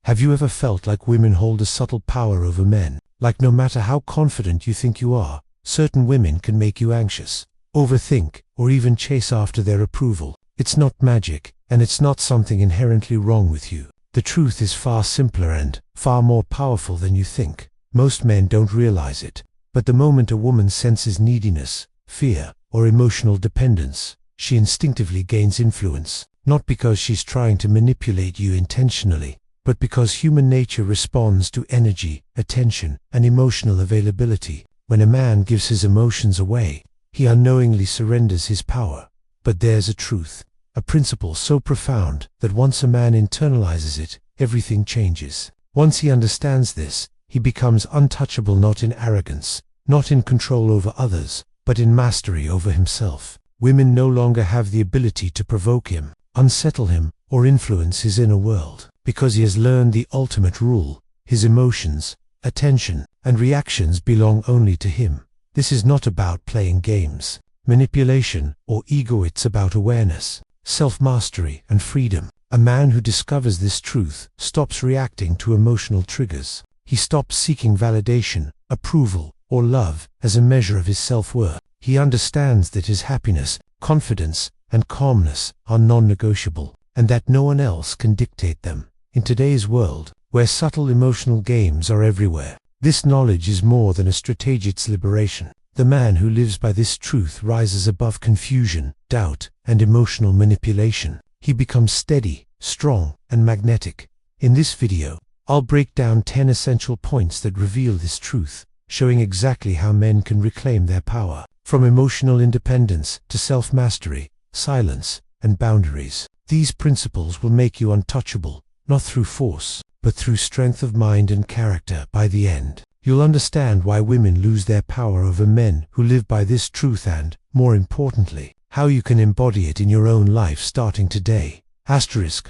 Have you ever felt like women hold a subtle power over men? Like no matter how confident you think you are, certain women can make you anxious, overthink, or even chase after their approval. It's not magic, and it's not something inherently wrong with you. The truth is far simpler and far more powerful than you think. Most men don't realize it, but the moment a woman senses neediness, fear, or emotional dependence, she instinctively gains influence, not because she's trying to manipulate you intentionally, but because human nature responds to energy, attention, and emotional availability. When a man gives his emotions away, he unknowingly surrenders his power. But there's a truth, a principle so profound that once a man internalizes it, everything changes. Once he understands this, he becomes untouchable, not in arrogance, not in control over others, but in mastery over himself. Women no longer have the ability to provoke him, unsettle him, or influence his inner world, because he has learned the ultimate rule: his emotions, attention, and reactions belong only to him. This is not about playing games, manipulation, or ego. It's about awareness, self-mastery, and freedom. A man who discovers this truth stops reacting to emotional triggers. He stops seeking validation, approval, or love as a measure of his self-worth. He understands that his happiness, confidence, and calmness are non-negotiable, and that no one else can dictate them. In today's world, where subtle emotional games are everywhere, this knowledge is more than a strategy, it's liberation. The man who lives by this truth rises above confusion, doubt, and emotional manipulation. He becomes steady, strong, and magnetic. In this video, I'll break down 10 essential points that reveal this truth, showing exactly how men can reclaim their power, from emotional independence to self-mastery, silence, and boundaries. These principles will make you untouchable, not through force, but through strength of mind and character. By the end, you'll understand why women lose their power over men who live by this truth and, more importantly, how you can embody it in your own life starting today.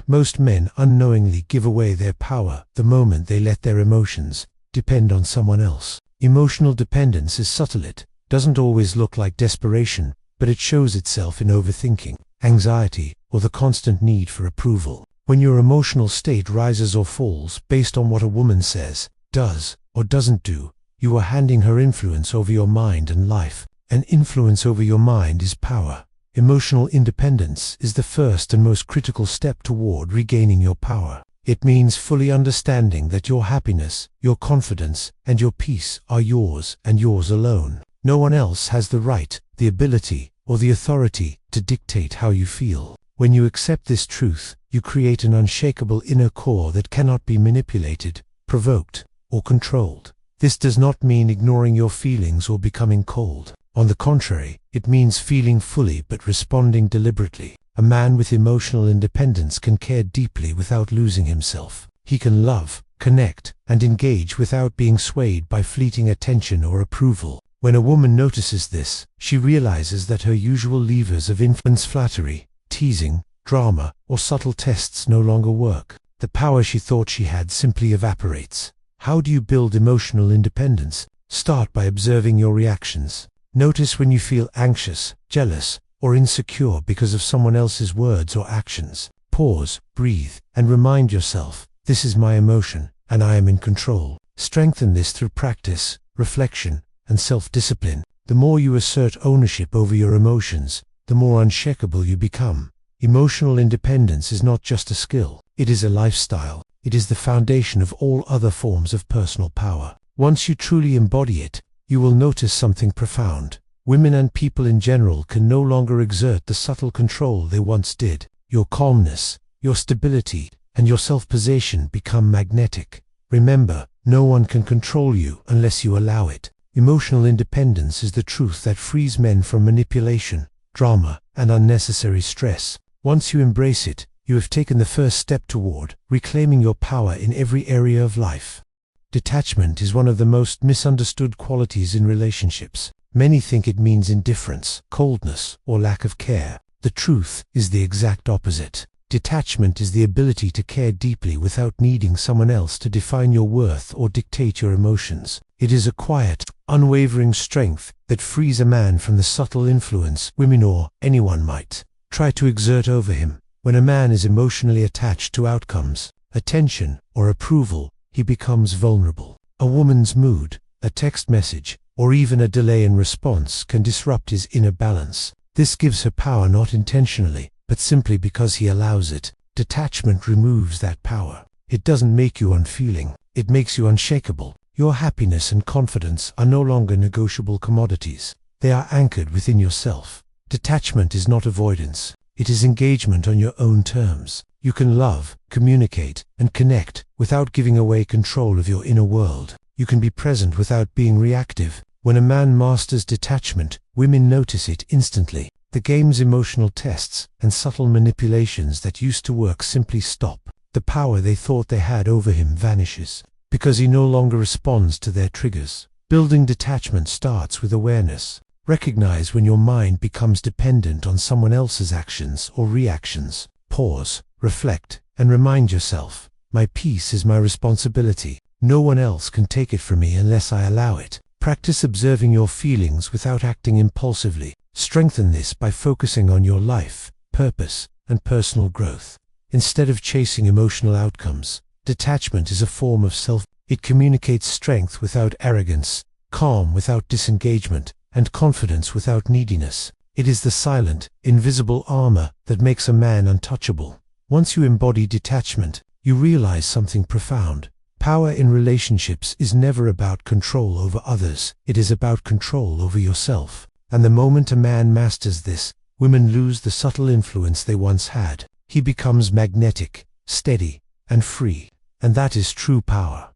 Most men unknowingly give away their power the moment they let their emotions depend on someone else. Emotional dependence is subtle. It doesn't always look like desperation, but it shows itself in overthinking, anxiety, or the constant need for approval. When your emotional state rises or falls based on what a woman says, does, or doesn't do, you are handing her influence over your mind and life. And influence over your mind is power. Emotional independence is the first and most critical step toward regaining your power. It means fully understanding that your happiness, your confidence, and your peace are yours and yours alone. No one else has the right, the ability, or the authority to dictate how you feel. When you accept this truth, you create an unshakable inner core that cannot be manipulated, provoked, or controlled. This does not mean ignoring your feelings or becoming cold. On the contrary, it means feeling fully but responding deliberately. A man with emotional independence can care deeply without losing himself. He can love, connect, and engage without being swayed by fleeting attention or approval. When a woman notices this, she realizes that her usual levers of influence, flattery, teasing, drama, or subtle tests no longer work. The power she thought she had simply evaporates. How do you build emotional independence? Start by observing your reactions. Notice when you feel anxious, jealous, or insecure because of someone else's words or actions. Pause, breathe, and remind yourself, this is my emotion, and I am in control. Strengthen this through practice, reflection, and self-discipline. The more you assert ownership over your emotions, the more unshakable you become. Emotional independence is not just a skill, it is a lifestyle. It is the foundation of all other forms of personal power. Once you truly embody it, you will notice something profound. Women and people in general can no longer exert the subtle control they once did. Your calmness, your stability, and your self-possession become magnetic. Remember, no one can control you unless you allow it. Emotional independence is the truth that frees men from manipulation, drama, and unnecessary stress. Once you embrace it, you have taken the first step toward reclaiming your power in every area of life. Detachment is one of the most misunderstood qualities in relationships. Many think it means indifference, coldness, or lack of care. The truth is the exact opposite. Detachment is the ability to care deeply without needing someone else to define your worth or dictate your emotions. It is a quiet, unwavering strength that frees a man from the subtle influence women or anyone might try to exert over him. When a man is emotionally attached to outcomes, attention, or approval, he becomes vulnerable. A woman's mood, a text message, or even a delay in response can disrupt his inner balance. This gives her power not intentionally, but simply because he allows it. Detachment removes that power. It doesn't make you unfeeling, it makes you unshakable. Your happiness and confidence are no longer negotiable commodities. They are anchored within yourself. Detachment is not avoidance. It is engagement on your own terms. You can love, communicate, and connect without giving away control of your inner world. You can be present without being reactive. When a man masters detachment, women notice it instantly. The game's emotional tests and subtle manipulations that used to work simply stop. The power they thought they had over him vanishes, because he no longer responds to their triggers. Building detachment starts with awareness. Recognize when your mind becomes dependent on someone else's actions or reactions. Pause, reflect, and remind yourself, my peace is my responsibility. No one else can take it from me unless I allow it. Practice observing your feelings without acting impulsively. Strengthen this by focusing on your life, purpose, and personal growth. Instead of chasing emotional outcomes, detachment is a form of self. It communicates strength without arrogance, calm without disengagement, and confidence without neediness. It is the silent, invisible armor that makes a man untouchable. Once you embody detachment, you realize something profound. Power in relationships is never about control over others. It is about control over yourself. And the moment a man masters this, women lose the subtle influence they once had. He becomes magnetic, steady, and free. And that is true power.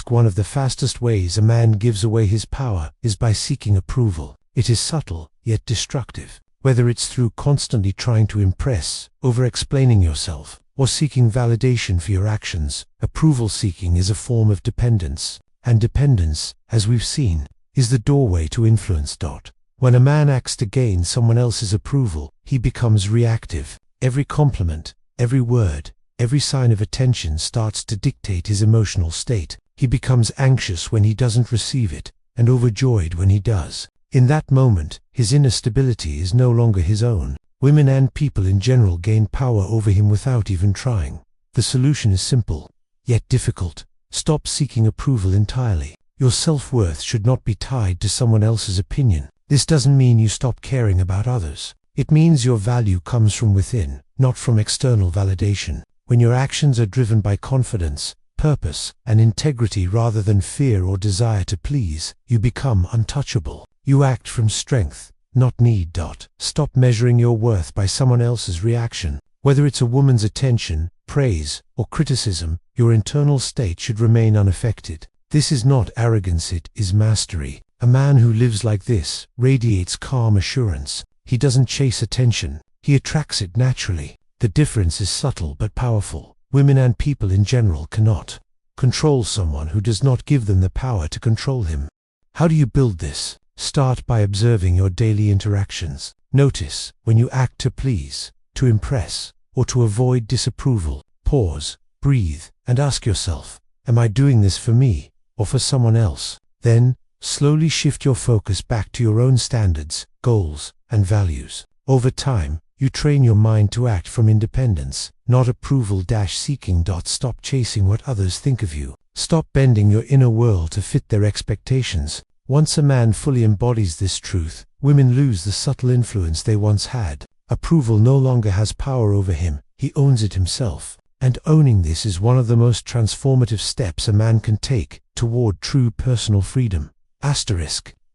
One of the fastest ways a man gives away his power is by seeking approval. It is subtle, yet destructive. Whether it's through constantly trying to impress, over-explaining yourself, or seeking validation for your actions, approval seeking is a form of dependence. And dependence, as we've seen, is the doorway to influence. When a man acts to gain someone else's approval, he becomes reactive. Every compliment, every word, every sign of attention starts to dictate his emotional state. He becomes anxious when he doesn't receive it, and overjoyed when he does. In that moment, his inner stability is no longer his own. Women and people in general gain power over him without even trying. The solution is simple, yet difficult. Stop seeking approval entirely. Your self-worth should not be tied to someone else's opinion. This doesn't mean you stop caring about others. It means your value comes from within, not from external validation. When your actions are driven by confidence, purpose, and integrity rather than fear or desire to please, you become untouchable. You act from strength, not need. Stop measuring your worth by someone else's reaction. Whether it's a woman's attention, praise, or criticism, your internal state should remain unaffected. This is not arrogance, it is mastery. A man who lives like this radiates calm assurance. He doesn't chase attention, he attracts it naturally. The difference is subtle but powerful. Women and people in general cannot control someone who does not give them the power to control him. How do you build this? Start by observing your daily interactions. Notice when you act to please, to impress, or to avoid disapproval. Pause, breathe, and ask yourself, am I doing this for me, or for someone else? Then, slowly shift your focus back to your own standards, goals, and values. Over time, you train your mind to act from independence, not approval-seeking. Stop chasing what others think of you. Stop bending your inner world to fit their expectations. Once a man fully embodies this truth, women lose the subtle influence they once had. Approval no longer has power over him, he owns it himself. And owning this is one of the most transformative steps a man can take toward true personal freedom.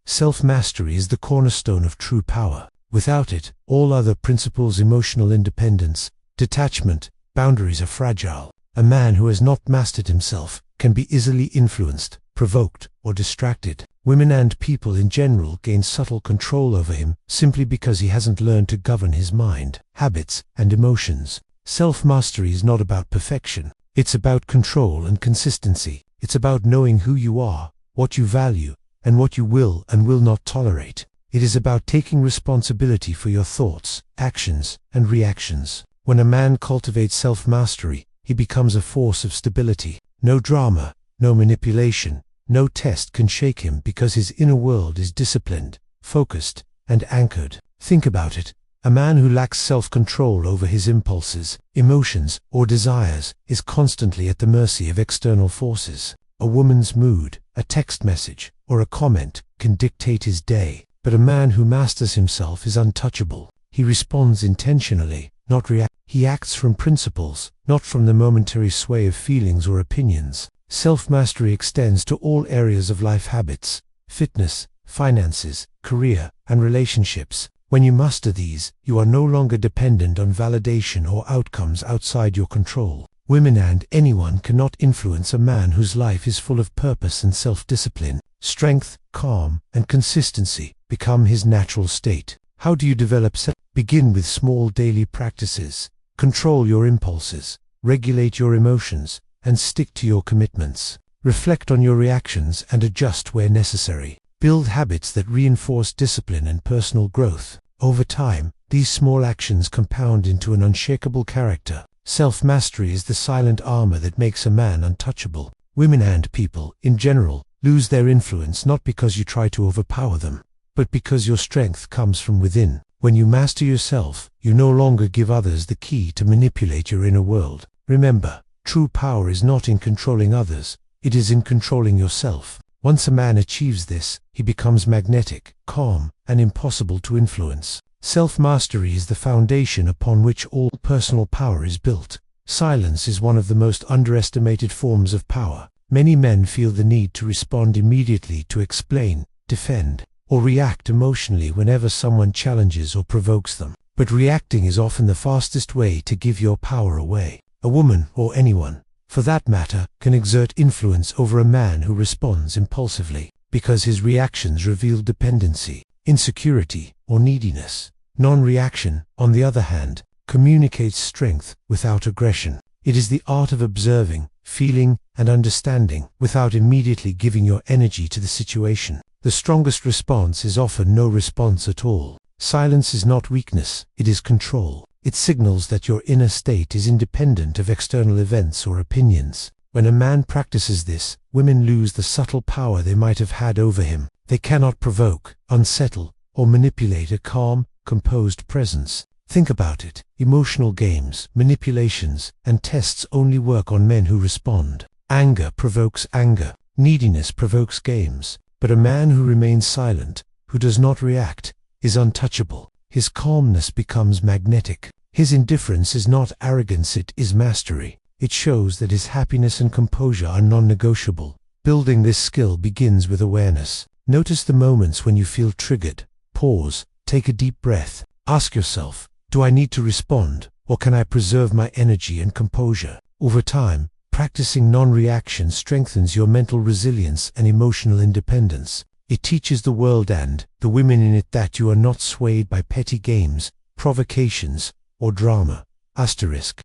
Self-mastery is the cornerstone of true power. Without it, all other principles, emotional independence, detachment, boundaries are fragile. A man who has not mastered himself can be easily influenced, provoked, or distracted. Women and people in general gain subtle control over him simply because he hasn't learned to govern his mind, habits, and emotions. Self-mastery is not about perfection. It's about control and consistency. It's about knowing who you are, what you value, and what you will and will not tolerate. It is about taking responsibility for your thoughts, actions, and reactions. When a man cultivates self-mastery, he becomes a force of stability. No drama, no manipulation, no test can shake him because his inner world is disciplined, focused, and anchored. Think about it. A man who lacks self-control over his impulses, emotions, or desires is constantly at the mercy of external forces. A woman's mood, a text message, or a comment can dictate his day, but a man who masters himself is untouchable. He responds intentionally, not react. He acts from principles, not from the momentary sway of feelings or opinions. Self-mastery extends to all areas of life: habits, fitness, finances, career, and relationships. When you master these, you are no longer dependent on validation or outcomes outside your control. Women and anyone cannot influence a man whose life is full of purpose and self-discipline. Strength, calm, and consistency become his natural state. How do you develop self? Begin with small daily practices. Control your impulses, regulate your emotions, and stick to your commitments. Reflect on your reactions and adjust where necessary. Build habits that reinforce discipline and personal growth. Over time, these small actions compound into an unshakable character. Self-mastery is the silent armor that makes a man untouchable. Women and people, in general, lose their influence not because you try to overpower them, but because your strength comes from within. When you master yourself, you no longer give others the key to manipulate your inner world. Remember, true power is not in controlling others, it is in controlling yourself. Once a man achieves this, he becomes magnetic, calm, and impossible to influence. Self-mastery is the foundation upon which all personal power is built. Silence is one of the most underestimated forms of power. Many men feel the need to respond immediately, to explain, defend, or react emotionally whenever someone challenges or provokes them. But reacting is often the fastest way to give your power away. A woman, or anyone, for that matter, can exert influence over a man who responds impulsively, because his reactions reveal dependency, insecurity, or neediness. Non-reaction, on the other hand, communicates strength without aggression. It is the art of observing, feeling, and understanding without immediately giving your energy to the situation. The strongest response is often no response at all. Silence is not weakness, it is control. It signals that your inner state is independent of external events or opinions. When a man practices this, women lose the subtle power they might have had over him. They cannot provoke, unsettle, or manipulate a calm, composed presence. Think about it. Emotional games, manipulations, and tests only work on men who respond. Anger provokes anger. Neediness provokes games. But a man who remains silent, who does not react, is untouchable. His calmness becomes magnetic. His indifference is not arrogance, it is mastery. It shows that his happiness and composure are non-negotiable. Building this skill begins with awareness. Notice the moments when you feel triggered. Pause, take a deep breath. Ask yourself, do I need to respond, or can I preserve my energy and composure? Over time, practicing non-reaction strengthens your mental resilience and emotional independence. It teaches the world and the women in it that you are not swayed by petty games, provocations, or drama. Asterisk.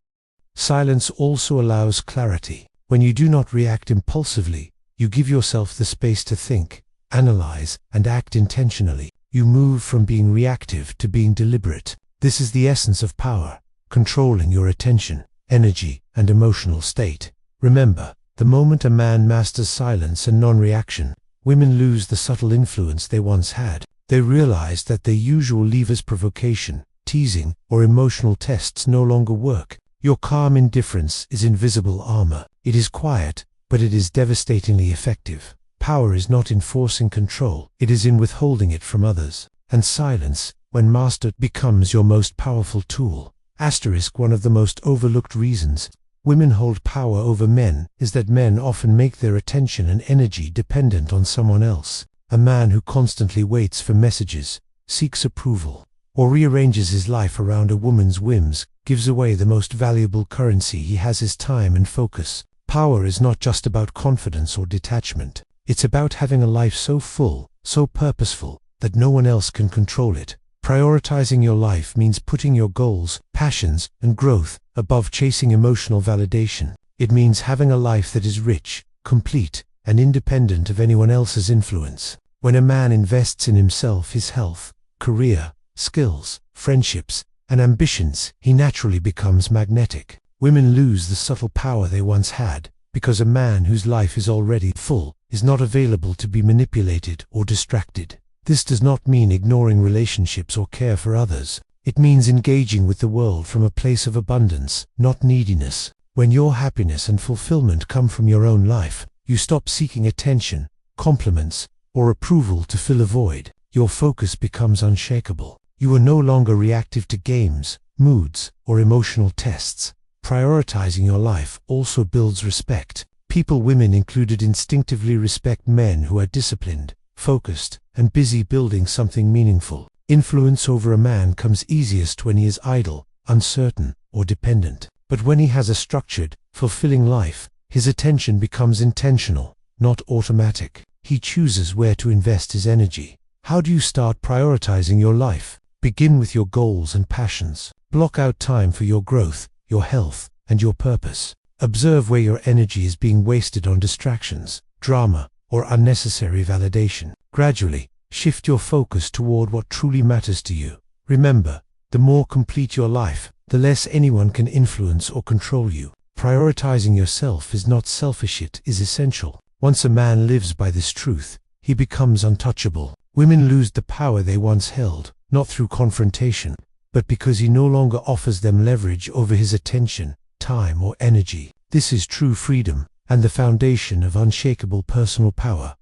Silence also allows clarity. When you do not react impulsively, you give yourself the space to think, analyze, and act intentionally. You move from being reactive to being deliberate. This is the essence of power, controlling your attention, energy, and emotional state. Remember, the moment a man masters silence and non-reaction, women lose the subtle influence they once had. They realize that their usual levers, provocation, teasing, or emotional tests no longer work. Your calm indifference is invisible armor. It is quiet, but it is devastatingly effective. Power is not in forcing control, it is in withholding it from others. And silence, when mastered, becomes your most powerful tool. Asterisk. One of the most overlooked reasons women hold power over men is that men often make their attention and energy dependent on someone else. A man who constantly waits for messages, seeks approval, or rearranges his life around a woman's whims gives away the most valuable currency he has: his time and focus. Power is not just about confidence or detachment. It's about having a life so full, so purposeful, that no one else can control it. Prioritizing your life means putting your goals, passions, and growth above chasing emotional validation. It means having a life that is rich, complete, and independent of anyone else's influence. When a man invests in himself, his health, career, skills, friendships, and ambitions, he naturally becomes magnetic. Women lose the subtle power they once had, because a man whose life is already full is not available to be manipulated or distracted. This does not mean ignoring relationships or care for others. It means engaging with the world from a place of abundance, not neediness. When your happiness and fulfillment come from your own life, you stop seeking attention, compliments, or approval to fill a void. Your focus becomes unshakable. You are no longer reactive to games, moods, or emotional tests. Prioritizing your life also builds respect. People, women included, instinctively respect men who are disciplined, focused, and busy building something meaningful. Influence over a man comes easiest when he is idle, uncertain, or dependent. But when he has a structured, fulfilling life, his attention becomes intentional, not automatic. He chooses where to invest his energy. How do you start prioritizing your life? Begin with your goals and passions. Block out time for your growth, your health, and your purpose. Observe where your energy is being wasted on distractions, drama, or unnecessary validation. Gradually, shift your focus toward what truly matters to you. Remember, the more complete your life, the less anyone can influence or control you. Prioritizing yourself is not selfish, it is essential. Once a man lives by this truth, he becomes untouchable. Women lose the power they once held, not through confrontation, but because he no longer offers them leverage over his attention, time, or energy. This is true freedom, and the foundation of unshakable personal power.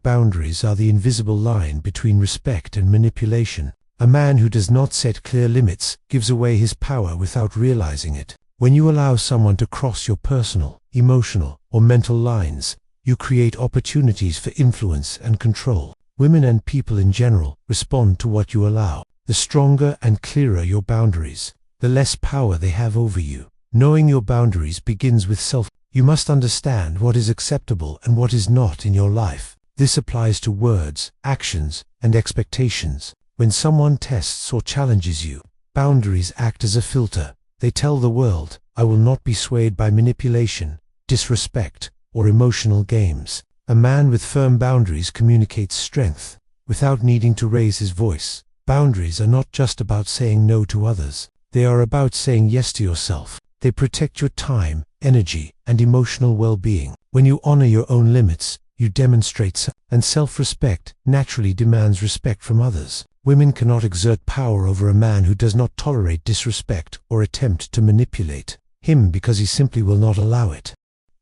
Boundaries are the invisible line between respect and manipulation. A man who does not set clear limits gives away his power without realizing it. When you allow someone to cross your personal, emotional, or mental lines, you create opportunities for influence and control. Women and people in general respond to what you allow. The stronger and clearer your boundaries, the less power they have over you. Knowing your boundaries begins with self. You must understand what is acceptable and what is not in your life. This applies to words, actions, and expectations. When someone tests or challenges you, boundaries act as a filter. They tell the world, I will not be swayed by manipulation, disrespect, or emotional games. A man with firm boundaries communicates strength, without needing to raise his voice. Boundaries are not just about saying no to others. They are about saying yes to yourself. They protect your time, energy, and emotional well-being. When you honor your own limits, you demonstrate and self-respect naturally demands respect from others. Women cannot exert power over a man who does not tolerate disrespect or attempt to manipulate him because he simply will not allow it.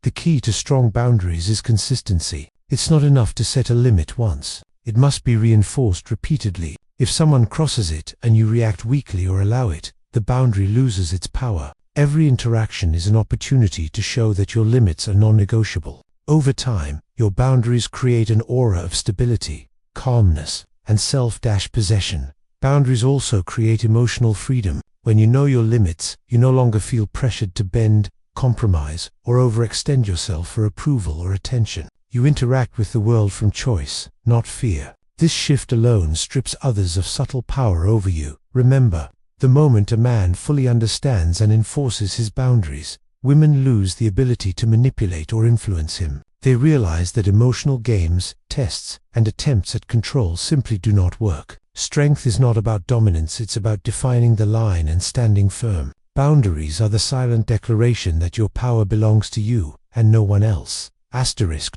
The key to strong boundaries is consistency. It's not enough to set a limit once. It must be reinforced repeatedly. If someone crosses it and you react weakly or allow it, the boundary loses its power. Every interaction is an opportunity to show that your limits are non-negotiable. Over time, your boundaries create an aura of stability, calmness, and self-possession. Boundaries also create emotional freedom. When you know your limits, you no longer feel pressured to bend, compromise, or overextend yourself for approval or attention. You interact with the world from choice, not fear. This shift alone strips others of subtle power over you. Remember, the moment a man fully understands and enforces his boundaries, women lose the ability to manipulate or influence him. They realize that emotional games, tests, and attempts at control simply do not work. Strength is not about dominance, it's about defining the line and standing firm. Boundaries are the silent declaration that your power belongs to you and no one else.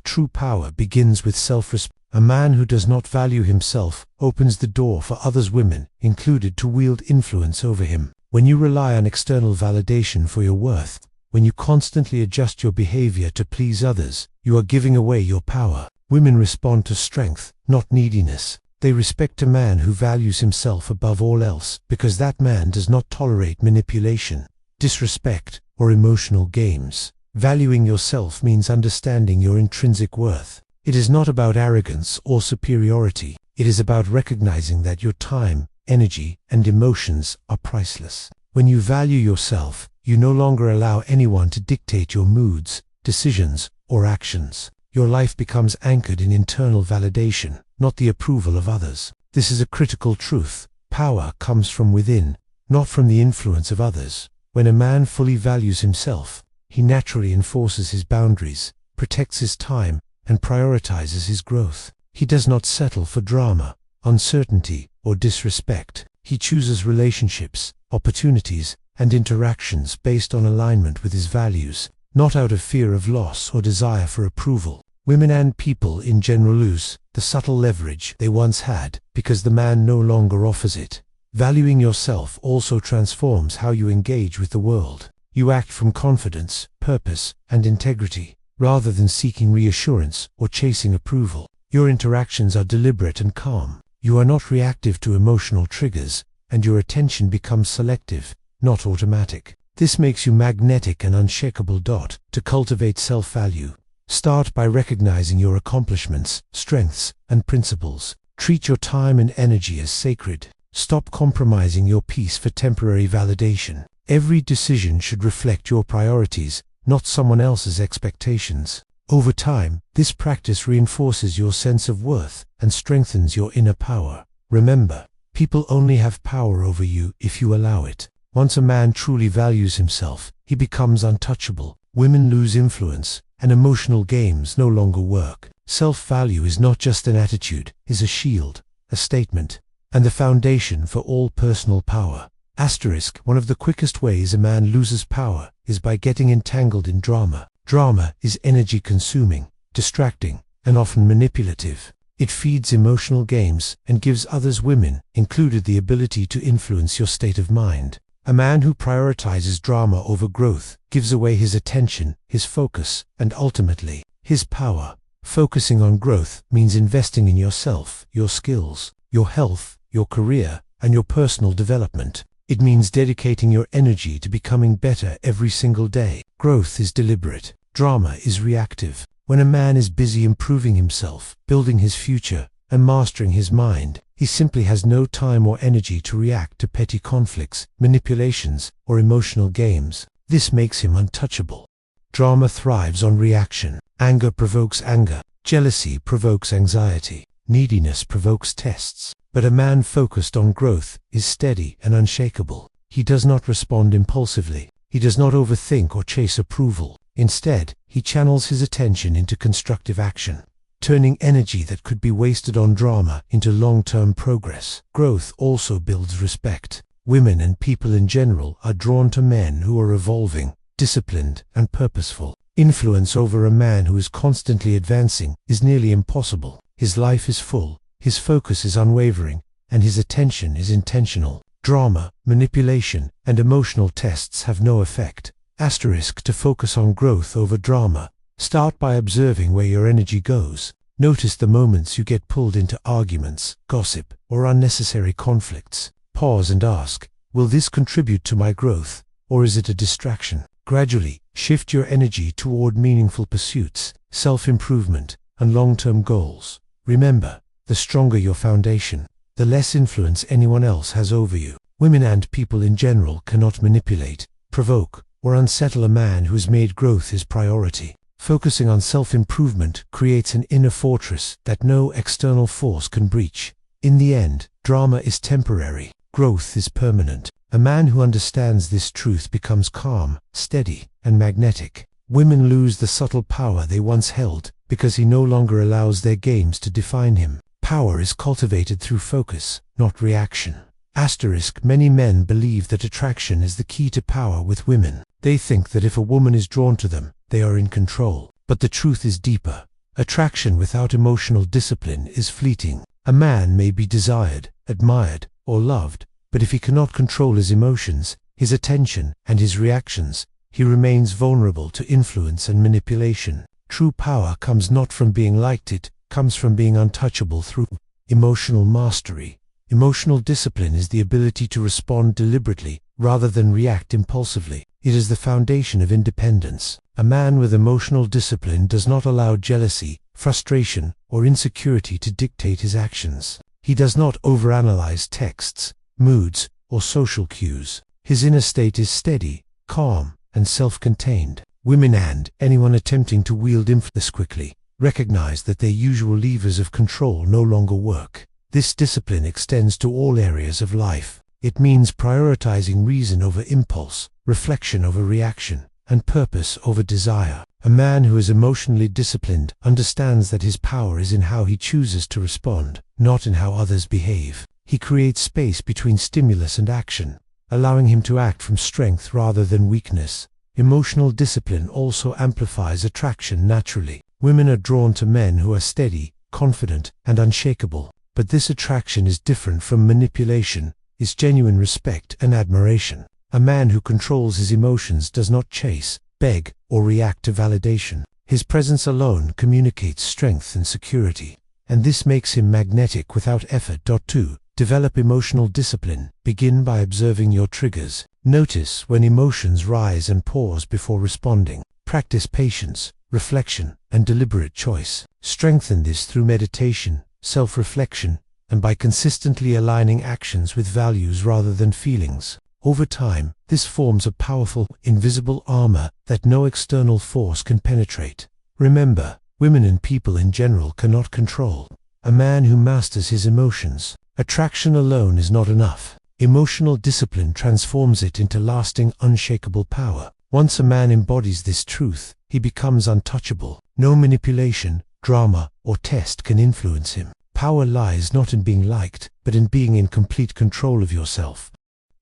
True power begins with self-respect. A man who does not value himself opens the door for others, women included, to wield influence over him. When you rely on external validation for your worth, when you constantly adjust your behavior to please others, you are giving away your power. Women respond to strength, not neediness. They respect a man who values himself above all else because that man does not tolerate manipulation, disrespect, or emotional games. Valuing yourself means understanding your intrinsic worth. It is not about arrogance or superiority. It is about recognizing that your time, energy, and emotions are priceless. When you value yourself, you no longer allow anyone to dictate your moods, decisions, or actions. Your life becomes anchored in internal validation, not the approval of others. This is a critical truth. Power comes from within, not from the influence of others. When a man fully values himself, he naturally enforces his boundaries, protects his time, and prioritizes his growth. He does not settle for drama, uncertainty, or disrespect. He chooses relationships, opportunities, and interactions based on alignment with his values, not out of fear of loss or desire for approval. Women and people in general lose the subtle leverage they once had because the man no longer offers it. Valuing yourself also transforms how you engage with the world. You act from confidence, purpose, and integrity, rather than seeking reassurance or chasing approval. Your interactions are deliberate and calm. You are not reactive to emotional triggers, and your attention becomes selective, not automatic. This makes you magnetic and unshakable. To cultivate self-value, start by recognizing your accomplishments, strengths, and principles. Treat your time and energy as sacred. Stop compromising your peace for temporary validation. Every decision should reflect your priorities, not someone else's expectations. Over time, this practice reinforces your sense of worth and strengthens your inner power. Remember, people only have power over you if you allow it. Once a man truly values himself, he becomes untouchable. Women lose influence, and emotional games no longer work. Self-value is not just an attitude, it is a shield, a statement, and the foundation for all personal power. One of the quickest ways a man loses power is by getting entangled in drama. Drama is energy-consuming, distracting, and often manipulative. It feeds emotional games and gives others, women included, the ability to influence your state of mind. A man who prioritizes drama over growth gives away his attention, his focus, and ultimately, his power. Focusing on growth means investing in yourself, your skills, your health, your career, and your personal development. It means dedicating your energy to becoming better every single day. Growth is deliberate. Drama is reactive. When a man is busy improving himself, building his future, and mastering his mind, he simply has no time or energy to react to petty conflicts, manipulations, or emotional games. This makes him untouchable. Drama thrives on reaction. Anger provokes anger. Jealousy provokes anxiety. Neediness provokes tests. But a man focused on growth is steady and unshakable. He does not respond impulsively. He does not overthink or chase approval. Instead, he channels his attention into constructive action, turning energy that could be wasted on drama into long-term progress. Growth also builds respect. Women and people in general are drawn to men who are evolving, disciplined, and purposeful. Influence over a man who is constantly advancing is nearly impossible. His life is full, his focus is unwavering, and his attention is intentional. Drama, manipulation, and emotional tests have no effect. To focus on growth over drama, start by observing where your energy goes. Notice the moments you get pulled into arguments, gossip, or unnecessary conflicts. Pause and ask, will this contribute to my growth, or is it a distraction? Gradually, shift your energy toward meaningful pursuits, self-improvement, and long-term goals. Remember, the stronger your foundation, the less influence anyone else has over you. Women and people in general cannot manipulate, provoke, or unsettle a man who has made growth his priority. Focusing on self-improvement creates an inner fortress that no external force can breach. In the end, drama is temporary, growth is permanent. A man who understands this truth becomes calm, steady, and magnetic. Women lose the subtle power they once held because he no longer allows their games to define him. Power is cultivated through focus, not reaction. Many men believe that attraction is the key to power with women. They think that if a woman is drawn to them, they are in control. But the truth is deeper. Attraction without emotional discipline is fleeting. A man may be desired, admired, or loved, but if he cannot control his emotions, his attention, and his reactions, he remains vulnerable to influence and manipulation. True power comes not from being liked, it comes from being untouchable through emotional mastery. Emotional discipline is the ability to respond deliberately rather than react impulsively. It is the foundation of independence. A man with emotional discipline does not allow jealousy, frustration, or insecurity to dictate his actions. He does not overanalyze texts, moods, or social cues. His inner state is steady, calm, and self-contained. Women and anyone attempting to wield influence quickly recognize that their usual levers of control no longer work. This discipline extends to all areas of life. It means prioritizing reason over impulse, reflection over reaction, and purpose over desire. A man who is emotionally disciplined understands that his power is in how he chooses to respond, not in how others behave. He creates space between stimulus and action, allowing him to act from strength rather than weakness. Emotional discipline also amplifies attraction naturally. Women are drawn to men who are steady, confident, and unshakable. But this attraction is different from manipulation. is genuine respect and admiration. A man who controls his emotions does not chase, beg, or react to validation. His presence alone communicates strength and security, and this makes him magnetic without effort. 2. Develop emotional discipline. Begin by observing your triggers. Notice when emotions rise and pause before responding. Practice patience, reflection, and deliberate choice. Strengthen this through meditation, self-reflection, and by consistently aligning actions with values rather than feelings. Over time, this forms a powerful, invisible armor that no external force can penetrate. Remember, women and people in general cannot control. A man who masters his emotions. Attraction alone is not enough. Emotional discipline transforms it into lasting, unshakable power. Once a man embodies this truth, he becomes untouchable. No manipulation, drama, or test can influence him. Power lies not in being liked, but in being in complete control of yourself.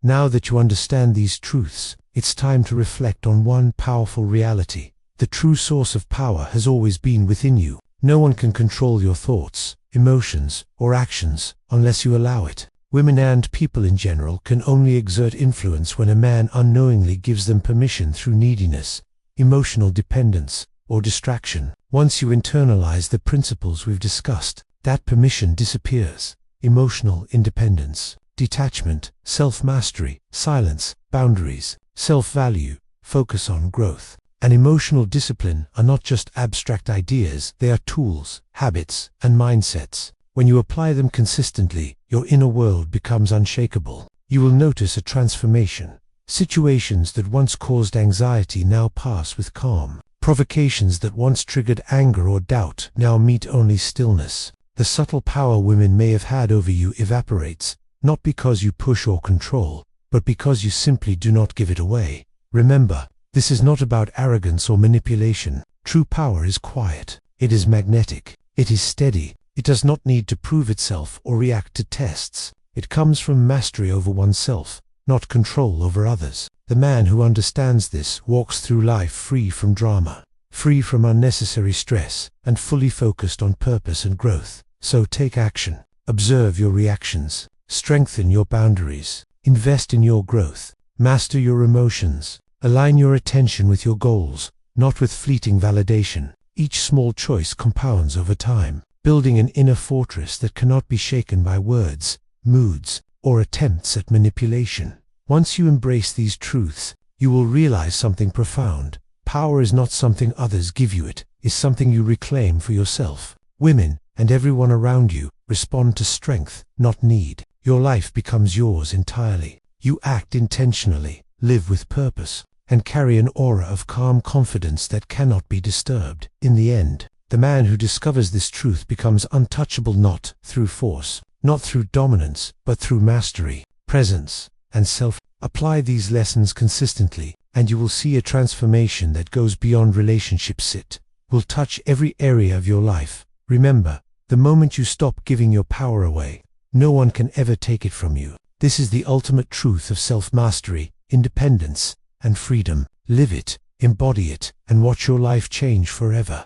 Now that you understand these truths, it's time to reflect on one powerful reality. The true source of power has always been within you. No one can control your thoughts, emotions, or actions unless you allow it. Women and people in general can only exert influence when a man unknowingly gives them permission through neediness, emotional dependence, or distraction. Once you internalize the principles we've discussed, that permission disappears. Emotional independence, detachment, self-mastery, silence, boundaries, self-value, focus on growth, and emotional discipline are not just abstract ideas, they are tools, habits, and mindsets. When you apply them consistently, your inner world becomes unshakable. You will notice a transformation. Situations that once caused anxiety now pass with calm. Provocations that once triggered anger or doubt now meet only stillness. The subtle power women may have had over you evaporates, not because you push or control, but because you simply do not give it away. Remember, this is not about arrogance or manipulation. True power is quiet. It is magnetic. It is steady. It does not need to prove itself or react to tests. It comes from mastery over oneself, not control over others. The man who understands this walks through life free from drama, free from unnecessary stress, and fully focused on purpose and growth. So take action. Observe your reactions. Strengthen your boundaries. Invest in your growth. Master your emotions. Align your attention with your goals, not with fleeting validation. Each small choice compounds over time, building an inner fortress that cannot be shaken by words, moods, or attempts at manipulation. Once you embrace these truths, you will realize something profound. Power is not something others give you, it is something you reclaim for yourself. Women, and everyone around you, respond to strength, not need. Your life becomes yours entirely. You act intentionally, live with purpose, and carry an aura of calm confidence that cannot be disturbed. In the end, the man who discovers this truth becomes untouchable not through force, not through dominance, but through mastery, presence, and self. Apply these lessons consistently, and you will see a transformation that goes beyond relationships. It will touch every area of your life. Remember, the moment you stop giving your power away, no one can ever take it from you. This is the ultimate truth of self-mastery, independence, and freedom. Live it, embody it, and watch your life change forever.